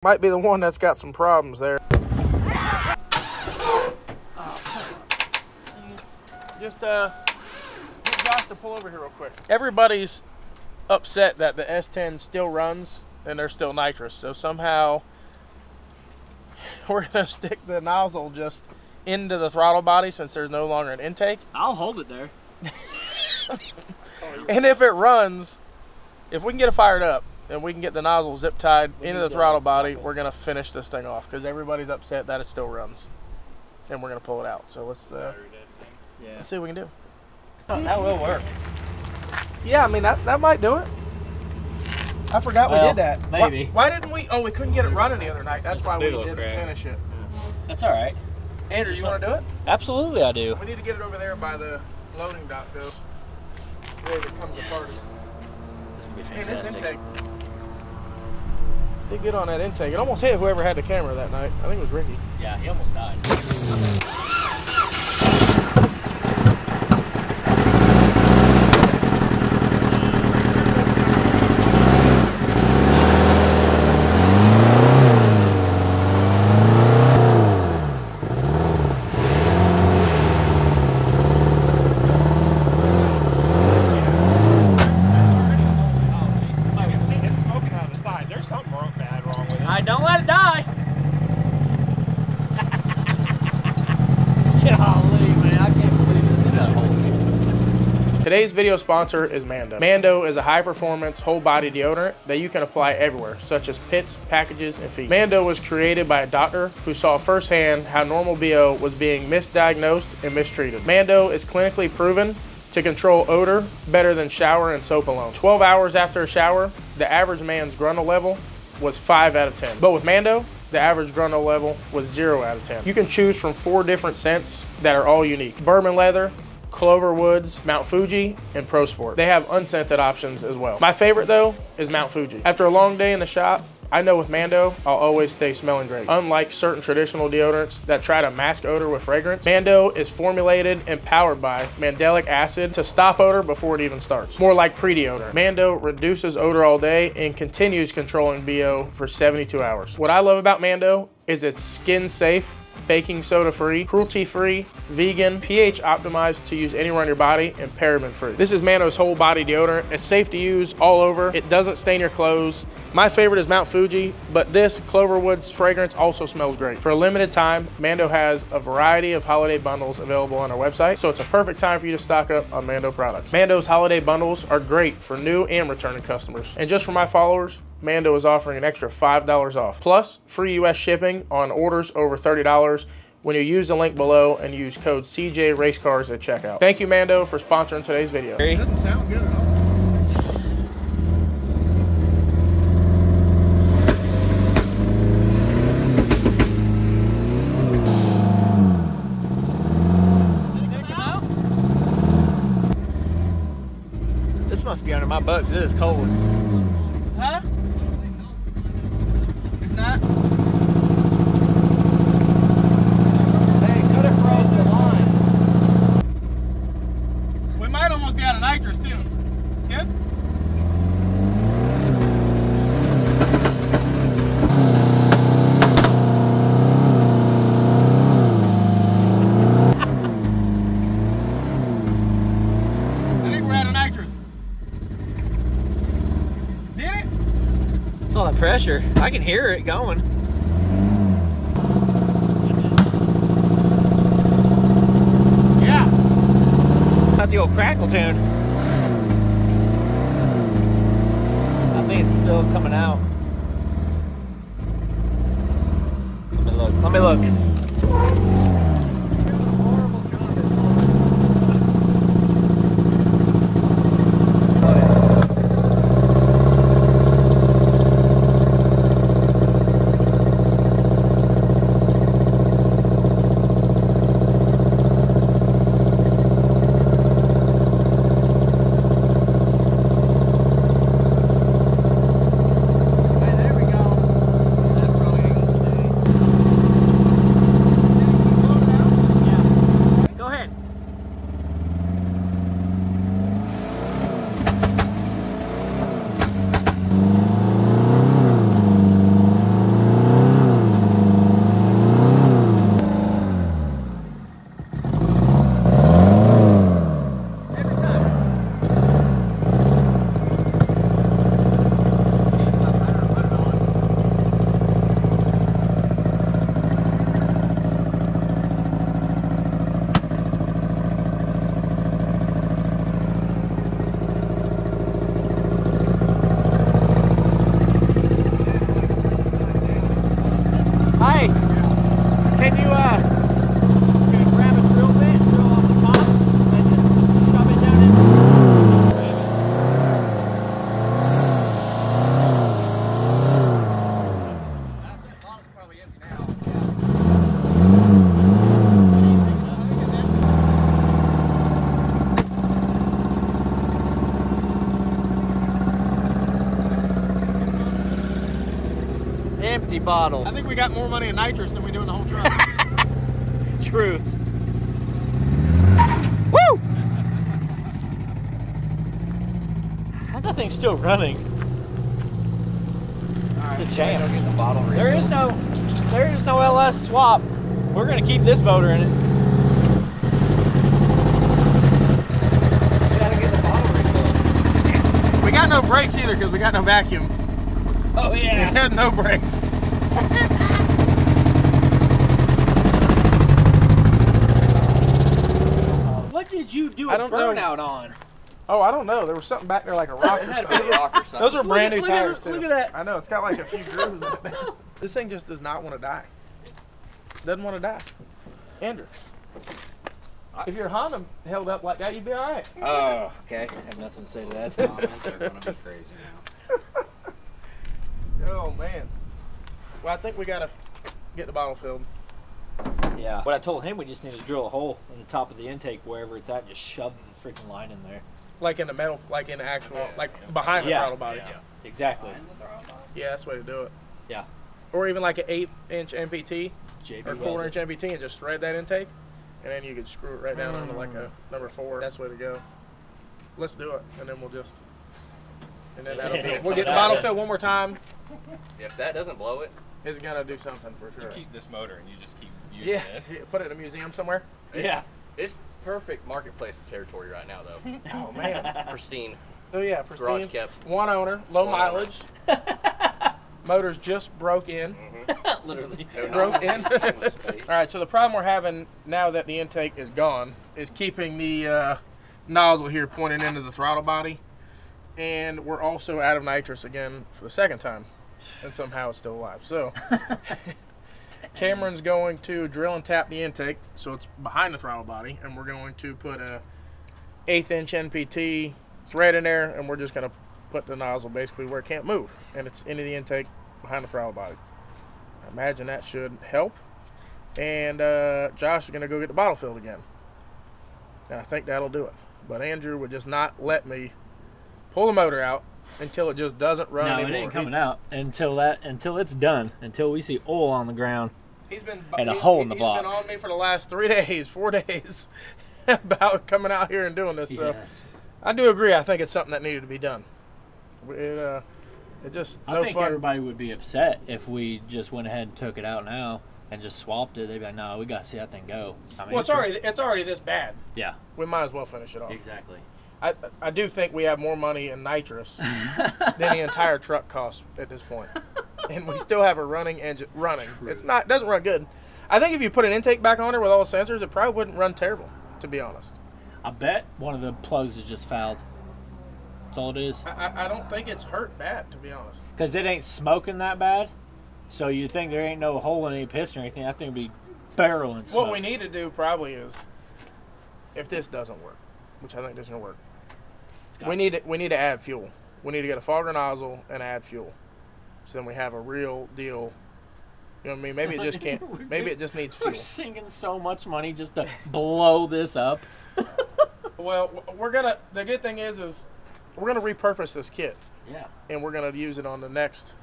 Might be the one that's got some problems there. Just get Josh to pull over here real quick. Everybody's upset that the S10 still runs and there's still nitrous. So somehow we're gonna stick the nozzle just into the throttle body since there's no longer an intake. I'll hold it there. And if it runs, if we can get it fired up and we can get the nozzle zip tied into the throttle body, we're gonna finish this thing off because everybody's upset that it still runs. And we're gonna pull it out. So let's see what we can do. Oh, that will work. Yeah, I mean that might do it. I forgot we did that. Maybe. Why didn't we? Oh, we couldn't get it running the other night. That's why we didn't finish it. That's all right. Andrew, you want to do it? Absolutely, I do. We need to get it over there by the loading dock, though. Where it comes apart. This is gonna be Man, fantastic. this intake. Did good on that intake. It almost hit whoever had the camera that night. I think it was Ricky. Yeah, he almost died. Don't let it die. Golly, man, I can't believe it. That whole Today's video sponsor is Mando. Mando is a high-performance, whole-body deodorant that you can apply everywhere, such as pits, packages, and feet. Mando was created by a doctor who saw firsthand how normal BO was being misdiagnosed and mistreated. Mando is clinically proven to control odor better than shower and soap alone. 12 hours after a shower, the average man's grundle level was 5 out of 10. But with Mando, the average grundle level was 0 out of 10. You can choose from 4 different scents that are all unique. Bourbon leather, Clover Woods, Mount Fuji, and Pro Sport. They have unscented options as well. My favorite though is Mount Fuji. After a long day in the shop, I know with Mando, I'll always stay smelling great. Unlike certain traditional deodorants that try to mask odor with fragrance, Mando is formulated and powered by mandelic acid to stop odor before it even starts. More like pre-deodorant. Mando reduces odor all day and continues controlling BO for 72 hours. What I love about Mando is it's skin safe, baking soda free, cruelty free, vegan, pH optimized to use anywhere on your body, and paraben free. This is Mando's whole body deodorant. It's safe to use all over. It doesn't stain your clothes. My favorite is Mount Fuji, but this Cloverwood's fragrance also smells great. For a limited time, Mando has a variety of holiday bundles available on our website, so it's a perfect time for you to stock up on Mando products. Mando's holiday bundles are great for new and returning customers. And just for my followers, Mando is offering an extra $5 off, plus free US shipping on orders over $30 when you use the link below and use code CJRaceCars at checkout. Thank you, Mando, for sponsoring today's video. It doesn't sound good at all. This must be under my butt because it is cold. Huh? It's not? Hey, cut it across the line. We might almost be out of nitrous too. Good? I think we're out of nitrous. Did it? It's all that pressure. I can hear it going. Yeah. Not the old crackle tune. I think it's still coming out. Let me look. Let me look. can you grab a drill bit, drill off the top, and just shove it down in? That bottle's probably empty now. Empty bottle. I think we got more money in nitrous than we do in the whole truck. Truth. Woo! How's that thing still running? It's a jam. Get the bottle ready. There is no LS swap. We're gonna keep this motor in it. You gotta get the bottle refilled. We got no brakes either because we got no vacuum. Oh We yeah. had no brakes. What did you do I a don't know. burnout on? Oh, I don't know. There was something back there like a rock or It had to be a something. rock or something. Those are brand new Look at tires it, too. look at that. I know, it's got like a few grooves in it. This thing just does not want to die. Doesn't want to die. Andrew, if your Honda held up like that, you'd be all right. Oh, okay. I have nothing to say to that. They're gonna be crazy now. Oh man. Well, I think we gotta get the bottle filled. Yeah. What I told him, we just need to drill a hole in the top of the intake wherever it's at, just shove the freaking line in there. Like in the metal, like in the actual, like behind the Yeah. throttle body. Yeah. Exactly. Yeah, that's the way to do it. Yeah. Or even like an 1/8" MPT JB or welded. 1/4" MPT and just thread that intake, and then you could screw it right down into like a number 4. That's the way to go. Let's do it, and then we'll just, and then that'll be it. We'll get the bottle filled one more time. If that doesn't blow it, It's gonna do something for You sure. keep this motor and you just keep using Yeah, it. put it in a museum somewhere. Yeah. it's perfect marketplace territory right now, though. Oh man. Pristine. Oh yeah, pristine. Garage kept. One owner, low One mileage. Motors just broke in. Literally. Broke in. All right, so the problem we're having now that the intake is gone is keeping the nozzle here pointing into the throttle body, and we're also out of nitrous again for the second time, and somehow it's still alive. So Cameron's going to drill and tap the intake so it's behind the throttle body, and we're going to put a 1/8" NPT thread in there, and we're just going to put the nozzle basically where it can't move, and it's into the intake behind the throttle body. I imagine that should help. And Josh is going to go get the bottle filled again, and I think that'll do it. But Andrew would just not let me pull the motor out until it just doesn't run No, anymore. it ain't coming out until it's done. Until we see oil on the ground. He's been And a hole in the block. He's been on me for the last 3 days, 4 days about coming out here and doing this. So Yes. I do agree. I think it's something that needed to be done. It just I no think fun. everybody would be upset if we just went ahead and took it out now and just swapped it. They'd be like, "No, we got to see that thing go." I mean, Well, it's already this bad. yeah, We might as well finish it off. exactly. I do think we have more money in nitrous than the entire truck costs at this point, and we still have a running engine running. It doesn't run good. I think if you put an intake back on there with all the sensors, it probably wouldn't run terrible, to be honest. I bet one of the plugs is just fouled. That's all it is. I don't think it's hurt bad, to be honest. Because it ain't smoking that bad, so you think there ain't no hole in any piston or anything. That thing would be barreling smoke. What we need to do probably is, if this doesn't work, which I think this is gonna work, we need to add fuel. We need to get a fogger nozzle and add fuel, so then we have a real deal. You know what I mean? Maybe it just can't. Maybe it just needs fuel. We're sinking so much money just to blow this up. Well, we're gonna. The good thing is we're gonna repurpose this kit, Yeah. and we're gonna use it on the next.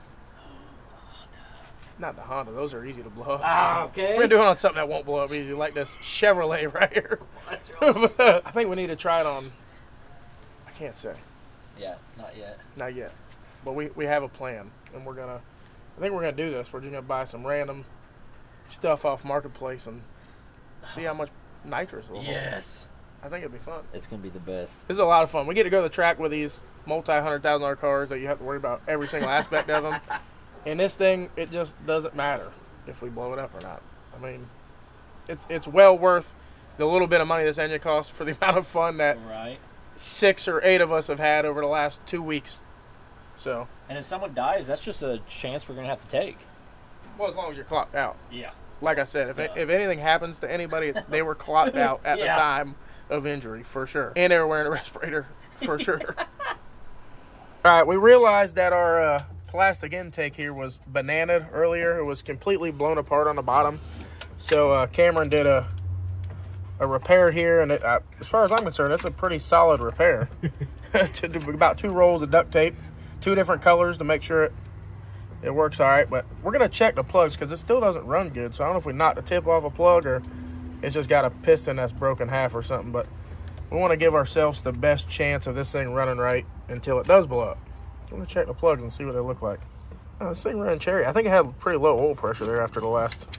Not the Honda; those are easy to blow up. Ah, okay. We're gonna do it on something that won't blow up easy, like this Chevrolet right here. What's wrong? I think we need to try it on. I can't say, Yeah, not yet. not yet, but we have a plan, and we're gonna. I think we're gonna do this. We're just gonna buy some random stuff off Marketplace and see how much nitrous it'll hold. Yes. I think it'd be fun. It's going to be the best. This is a lot of fun. We get to go to the track with these multi-$100,000 cars that you have to worry about every single aspect of them. And this thing, it just doesn't matter if we blow it up or not. I mean, it's well worth the little bit of money this engine costs for the amount of fun that Right. 6 or 8 of us have had over the last 2 weeks. So, And if someone dies, that's just a chance we're going to have to take. well, as long as you're clocked out. Yeah. like I said, if anything happens to anybody, they were clocked out at the time of injury, for sure. And they were wearing a respirator, for sure. All right, we realized that our plastic intake here was bananaed earlier. It was completely blown apart on the bottom. So Cameron did a repair here, and as far as I'm concerned, it's a pretty solid repair. To do about 2 rolls of duct tape, 2 different colors to make sure it works all right. But we're going to check the plugs because it still doesn't run good. So I don't know if we knocked the tip off a plug or it's just got a piston that's broken half or something. But we want to give ourselves the best chance of this thing running right until it does blow up. I'm going to check the plugs and see what they look like. Oh, this thing ran cherry. I think it had pretty low oil pressure there after the last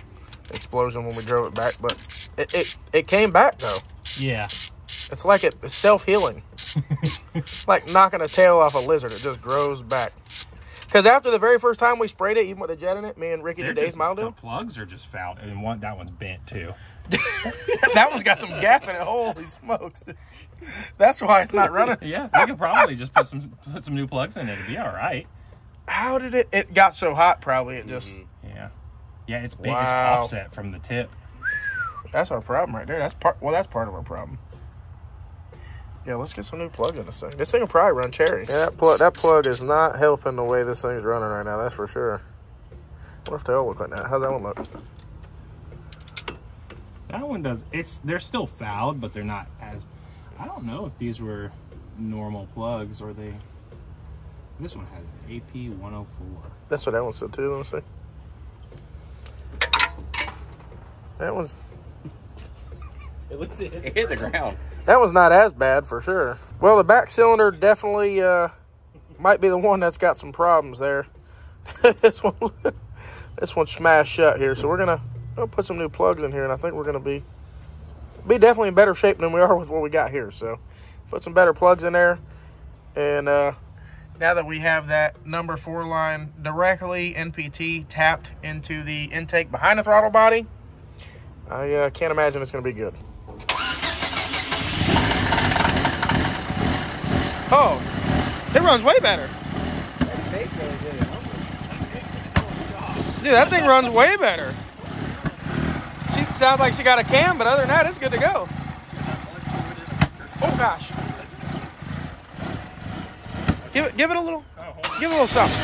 explosion when we drove it back, but it came back though. Yeah. It's like it's self-healing. Like knocking a tail off a lizard. It just grows back. Because after the very first time we sprayed it, even with the jet in it, me and Ricky did Dave's Mildew. The plugs are just fouled, and that one's bent too. That one's got some gap in it. Holy smokes. That's why it's not running. Yeah, we could probably just put some new plugs in it. It'd be all right. How did it got so hot probably? It just... Yeah, it's big. Wow. It's offset from the tip. That's our problem right there. That's part of our problem. Yeah, let's get some new plugs in this thing. This thing will probably run cherry. Yeah, that plug is not helping the way this thing's running right now. That's for sure. What if they all look like that? How's that one look? That one does. They're still fouled, but they're not as. I don't know if these were normal plugs or they. This one has an AP 104. That's what that one said too. Let me see. That one's... It hit the ground. That one's not as bad for sure. Well, the back cylinder definitely might be the one that's got some problems there. This one smashed shut here. So we're gonna put some new plugs in here, and I think we're gonna be definitely in better shape than we are with what we got here. So put some better plugs in there, and now that we have that number 4 line directly NPT tapped into the intake behind the throttle body, I can't imagine it's going to be good. Oh, it runs way better. Dude, that thing runs way better. She sounds like she got a cam, but other than that, it's good to go. Oh gosh. Give it a little. Give it a little something.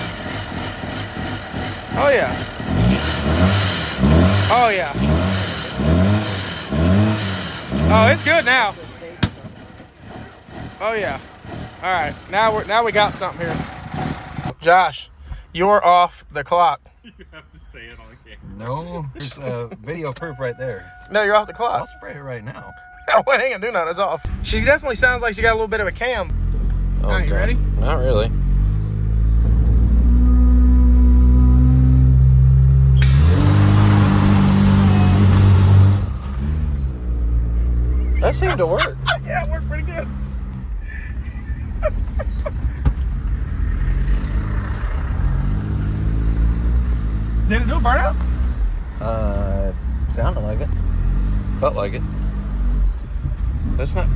Oh yeah. Oh yeah. Oh, it's good now. Oh yeah. All right, now we got something here. Josh, you're off the clock. You have to say it on camera. No, there's video proof right there. No, you're off the clock. I'll spray it right now. Oh, it ain't gonna do nothing. It's off. She definitely sounds like she got a little bit of a cam. Oh, all right, you ready? Not really. That seemed to work. Yeah, it worked pretty good. Did it do a burnout? Sounded like it. Felt like it. That's not.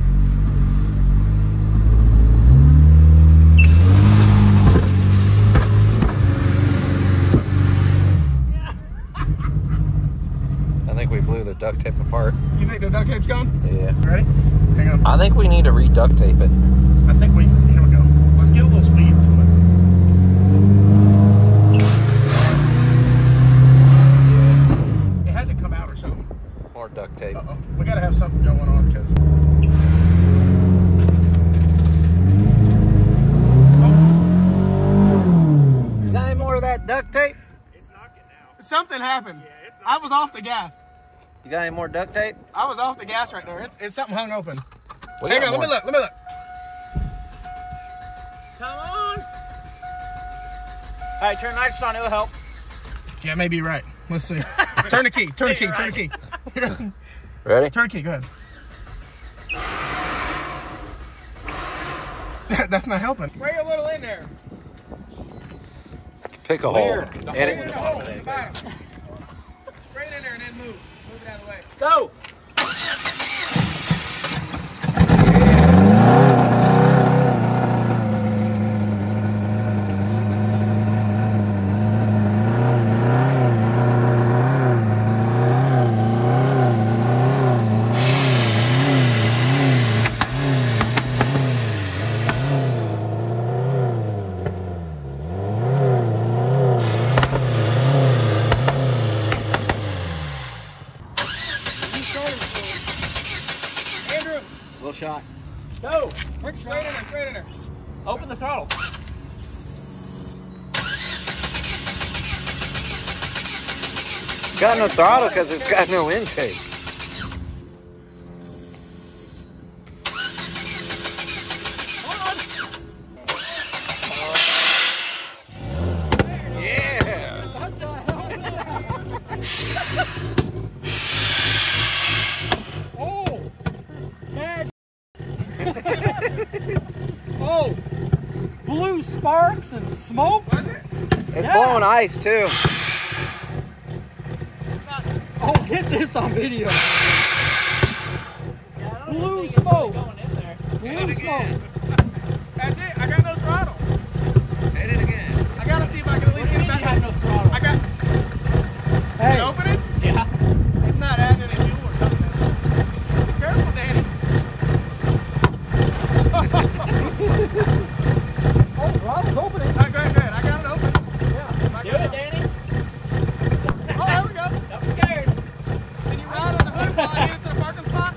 I think we blew the duct tape apart. You think the duct tape's gone? Yeah. Ready? Hang on. I think we need to re-duct tape it. I think here we go. Let's get a little speed to it. It had to come out or something. More duct tape. Uh-oh. We gotta have something going on because... You got any more of that duct tape? It's knocking now. Something happened. Yeah, it's knocking. I was off the gas. You got any more duct tape? I was off the gas right there. It's something hung open. Hang on, let me look. Come on. All right, turn nitrous on. It'll help. Yeah, maybe you're right. Let's see. Turn the key. Turn the key. Turn the key. Ready? Turn the key. Go ahead. That's not helping. Spray a little in there. Pick a hole. Spray it in there and then move. Move it out of the way. Go. shot. Go. Straight in there. Open the throttle. It's got no throttle because it's got no intake. Oh, blue sparks and smoke. It's blowing ice too. Oh, get this on video. Blue smoke. Blue smoke. That's it. I got no throttle. Hit it again. I gotta see if I can at least get it back. got no throttle? I got. Hey. Can I open it? Yeah. It's not adding any fuel or something. Be careful, Danny. Oh, throttle's opening. Go ahead. I got it open. Yeah. Do it, Danny. Oh, there we go. Don't be scared. Can you ride on the hood while I get it to the parking spot?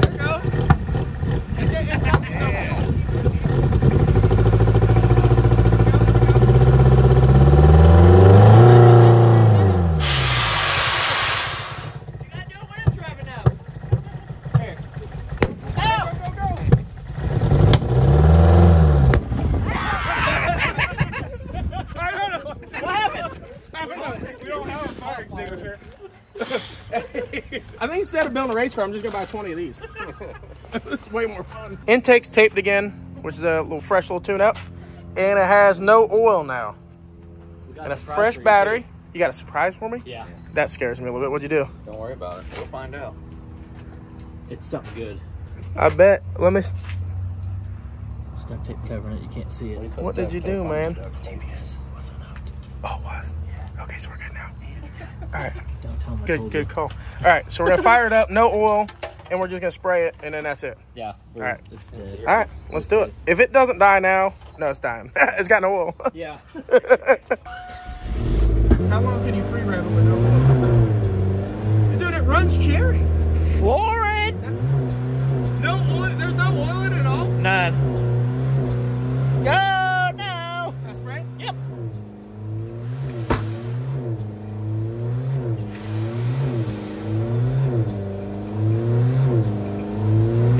There it goes. It's got me You gotta do it when it's revving up. Here. Ow! Go. What happened? We don't have a fire extinguisher. I think instead of building a race car, I'm just gonna buy 20 of these. This is way more fun. Intake's taped again, which is a little fresh little tune-up, and it has no oil now, and a fresh battery. You got a surprise for me? Yeah. That scares me a little bit. What'd you do? Don't worry about it. We'll find out. It's something good. I bet. Let me. Duct tape covering it. You can't see it. What did you do, man? TPS wasn't hooked. Oh, it was. Yeah. Okay, so we're good now. All right. Don't tell them I told Good you. call. All right, so we're gonna fire it up, no oil, and we're just gonna spray it, and then that's it. Yeah. All right. It's dead. All right, let's do it. If it doesn't die now, no, it's dying. It's got no oil. Yeah. How long can you free rev it with no oil? Dude, it runs cherry. Floor it. No oil. There's no oil in it at all. None. Go now. That's right. Yep.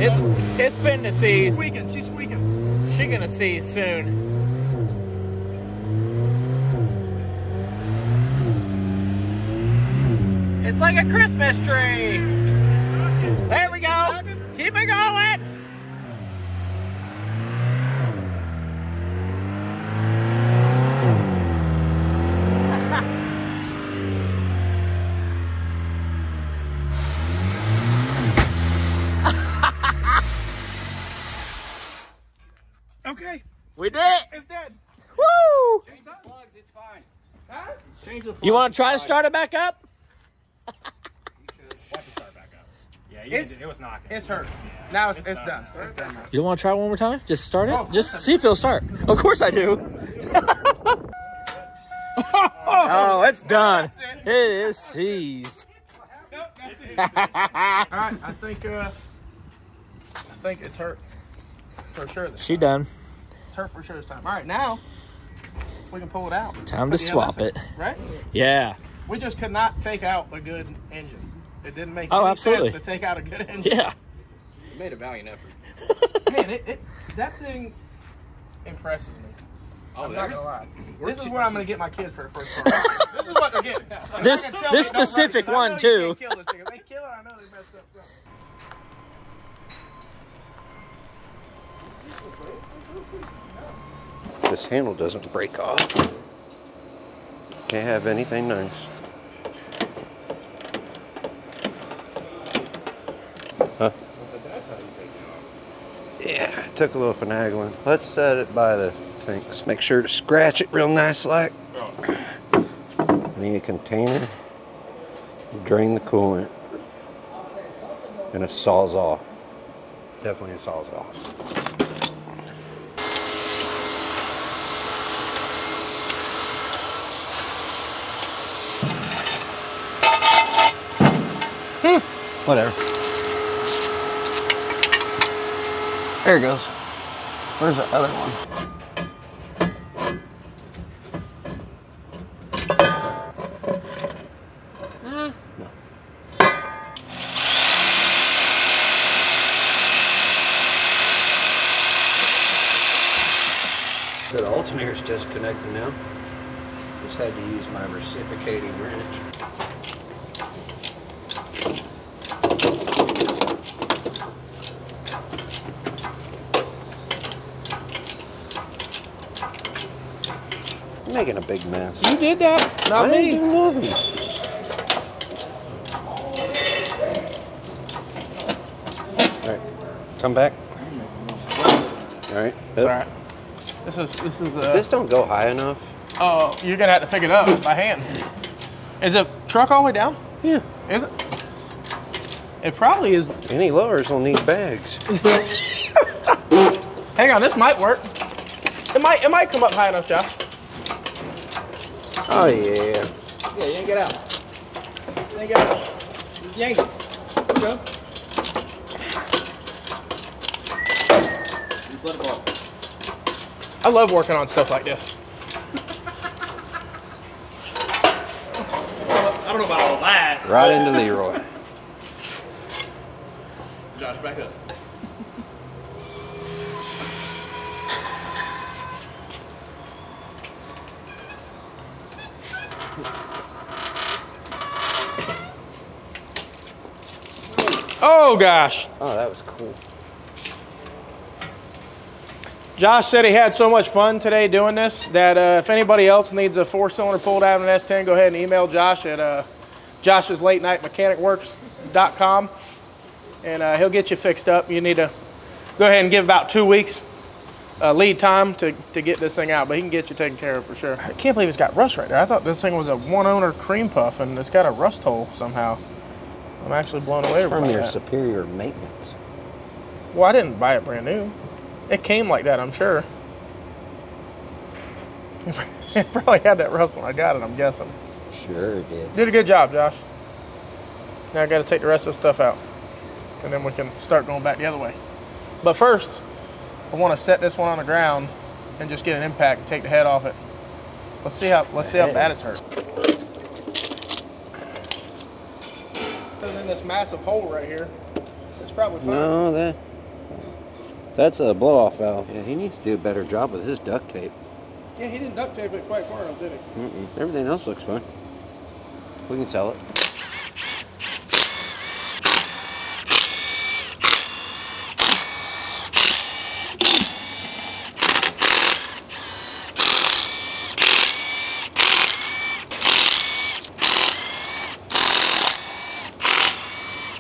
It's finna seize. She's squeaking. She gonna seize soon. It's like a Christmas tree. There we go. Keep it going. Okay, We did it. it's dead. Woo! Change the plugs, it's fine. Huh? Change the plugs. You want to try to start it back up? Watch it start back up. Yeah, it was knocking. It's hurt. Now it's done. It's done. You don't want to try one more time? Just start it? Just see if it'll start. Of course I do. Oh, it's done. It is seized. Nope, that's it. All right, I think it's hurt for sure. She done. It's hurt for sure this time. All right, now we can pull it out. Time to Put the swap LS in, it. Right? Yeah. We just could not take out a good engine. It didn't make Oh, any absolutely. sense to take out a good engine. Yeah. You made a valiant effort. Man, that thing impresses me. Oh, I'm there? not gonna lie. This is what I'm gonna get my kids for the first car. This is what they're getting. This- I can tell this they don't specific run it, 'cause I one, know too. You can't kill this thing. If they kill it, I know they messed up something. This handle doesn't break off. Can't have anything nice. Huh? Yeah, it took a little finagling. Let's set it by the sinks. Make sure to scratch it real nice like. I need a container. Drain the coolant. And a Sawzall. Definitely a Sawzall. Whatever. There it goes. Where's the other one? The alternator's disconnected now. Just had to use my reciprocating wrench. I'm making a big mess. You did that, not I me. didn't do nothing. All right, come back. All right. It's all right. This is This don't go high enough. Oh, you're gonna have to pick it up by hand. Is the truck all the way down? Yeah. Is it? It probably is. Any lowers will need bags. Hang on, this might work. It might come up high enough, Josh. Oh yeah. Yeah, yank it out. Yank it out. Just yank it. Go. Just let it go. I love working on stuff like this. I don't know about all that. Right into Leroy. Josh, back up. Oh gosh. Oh, that was cool. Josh said he had so much fun today doing this that if anybody else needs a 4-cylinder pulled out of an S10, go ahead and email Josh at josh'slatenightmechanicworks.com and he'll get you fixed up. You need to go ahead and give about 2 weeks lead time to get this thing out, but he can get you taken care of for sure. I can't believe it's got rust right there. I thought this thing was a one-owner cream puff and it's got a rust hole somehow. I'm actually blown away From by your that. superior maintenance. Well, I didn't buy it brand new. It came like that, I'm sure. It probably had that rust when I got it, I'm guessing. Sure it did. Did a good job, Josh. Now I got to take the rest of the stuff out, and then we can start going back the other way. But first, I want to set this one on the ground and just get an impact and take the head off it. Let's see how bad it's hurt. There's in this massive hole right here. It's probably fine. No, that's a blow-off valve. Yeah, he needs to do a better job with his duct tape. Yeah, he didn't duct tape it quite far enough, did he? Everything else looks fine. We can sell it.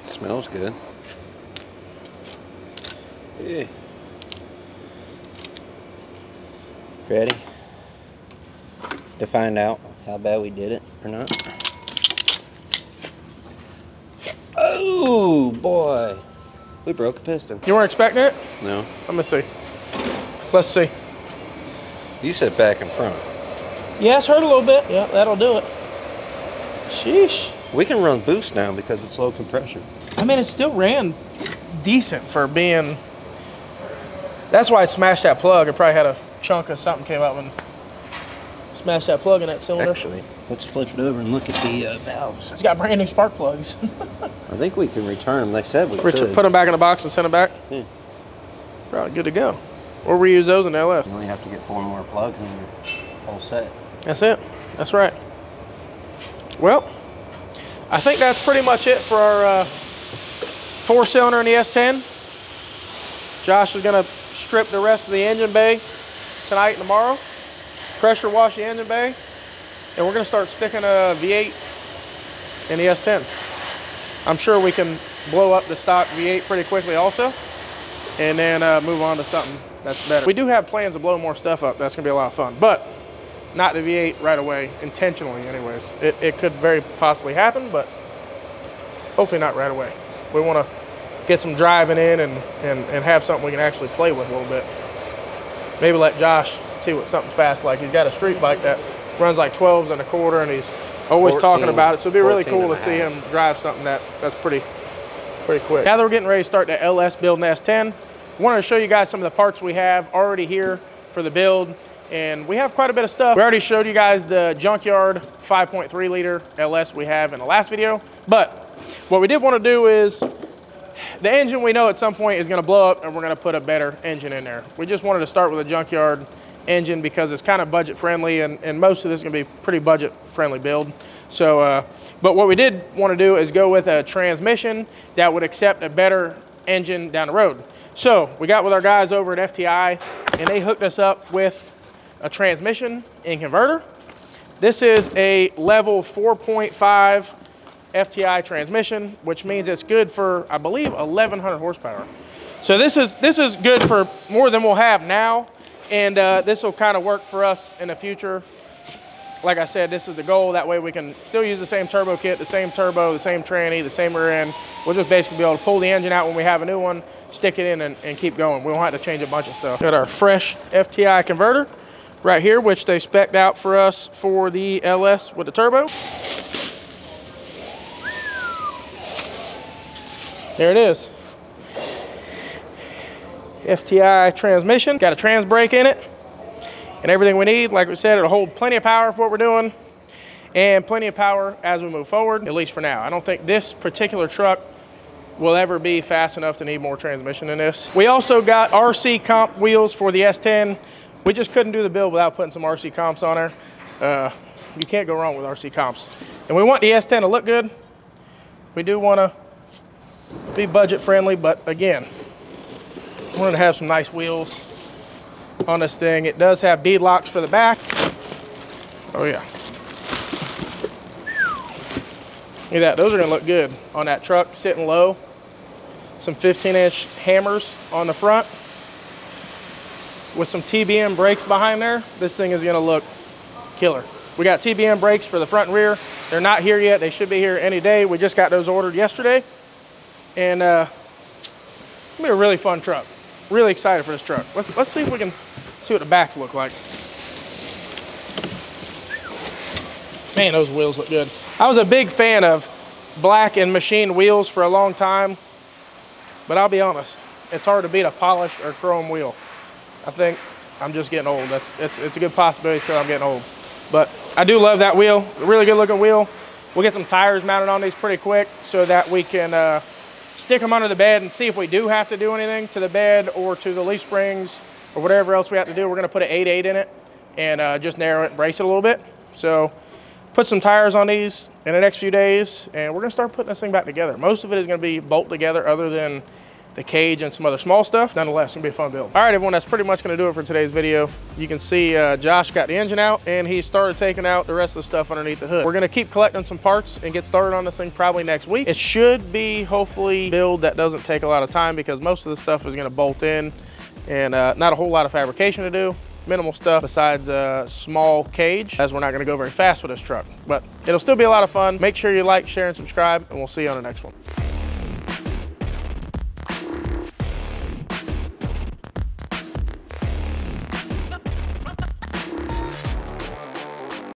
Smells good. Yeah. Ready to find out how bad we did it or not? Oh boy, we broke a piston. You weren't expecting it? No. Let me see. Let's see. You said back and front. Yeah, it's hurt a little bit. Yeah, that'll do it. Sheesh. We can run boost now because it's low compression. I mean, it still ran decent for being... That's why I smashed that plug. It probably had a chunk of something came up and smashed that plug in that cylinder. Actually, let's flip it over and look at the valves. It's got brand new spark plugs. I think we can return them. They said we Richard, could. put them back in the box and send them back? Yeah. Probably good to go. Or reuse those in LS. You only have to get 4 more plugs and you're all set. That's it. That's right. Well, I think that's pretty much it for our 4-cylinder in the S10. Josh is going to strip the rest of the engine bay tonight and tomorrow, pressure wash the engine bay, and we're going to start sticking a V8 in the S10. I'm sure we can blow up the stock V8 pretty quickly also, and then move on to something that's better. We do have plans to blow more stuff up. That's going to be a lot of fun, but not the V8 right away, intentionally anyways. It could very possibly happen, but hopefully not right away. We want to get some driving in and have something we can actually play with a little bit. Maybe let Josh see what something fast like. He's got a street bike that runs like 12s and a quarter, and he's always talking about it. So it'd be really cool to see him drive something that's pretty quick. Now that we're getting ready to start the LS build in S10, Wanted to show you guys some of the parts we have already here for the build, and we have quite a bit of stuff. We already showed you guys the junkyard 5.3 liter LS we have in the last video, but what we did want to do is, the engine we know at some point is going to blow up and we're going to put a better engine in there. We just wanted to start with a junkyard engine because it's kind of budget friendly, and most of this is going to be pretty budget friendly build. So, but what we did want to do is go with a transmission that would accept a better engine down the road. So we got with our guys over at FTI, and they hooked us up with a transmission and converter. This is a level 4.5 FTI transmission, which means it's good for, I believe, 1,100 horsepower. So this is good for more than we'll have now, and this will kind of work for us in the future. Like I said, this is the goal. That way we can still use the same turbo kit, the same turbo, the same tranny, the same rear end. We'll just basically be able to pull the engine out when we have a new one, stick it in, and keep going. We won't have to change a bunch of stuff. Got our fresh FTI converter right here, which they spec'd out for us for the LS with the turbo. There it is. FTI transmission. Got a trans brake in it and everything we need. Like we said, it'll hold plenty of power for what we're doing and plenty of power as we move forward, at least for now. I don't think this particular truck will ever be fast enough to need more transmission than this. We also got RC comp wheels for the S10. We just couldn't do the build without putting some RC comps on there. You can't go wrong with RC comps. And we want the S10 to look good. We do want to be budget friendly, but again, I wanted to have some nice wheels on this thing. It does have bead locks for the back. Oh yeah. Look at that, those are gonna look good on that truck sitting low. Some 15-inch hammers on the front with some TBM brakes behind there. This thing is gonna look killer. We got TBM brakes for the front and rear. They're not here yet. They should be here any day. We just got those ordered yesterday. And it's gonna be a really fun truck. Really excited for this truck. Let's see if we can see what the backs look like. Man, those wheels look good. I was a big fan of black and machined wheels for a long time, but I'll be honest, it's hard to beat a polished or chrome wheel. I think I'm just getting old. It's a good possibility because I'm getting old. But I do love that wheel. A really good looking wheel. We'll get some tires mounted on these pretty quick so that we can stick them under the bed and see if we do have to do anything to the bed or to the leaf springs or whatever else we have to do. We're gonna put an 8.8 in it and just narrow it and brace it a little bit. So put some tires on these in the next few days and we're gonna start putting this thing back together. Most of it is gonna be bolt together other than the cage and some other small stuff. Nonetheless, it's gonna be a fun build. All right, everyone, that's pretty much gonna do it for today's video. You can see Josh got the engine out and he started taking out the rest of the stuff underneath the hood. We're gonna keep collecting some parts and get started on this thing probably next week. It should be hopefully a build that doesn't take a lot of time because most of the stuff is gonna bolt in and not a whole lot of fabrication to do. Minimal stuff besides a small cage, as we're not gonna go very fast with this truck, but it'll still be a lot of fun. Make sure you like, share, and subscribe, and we'll see you on the next one.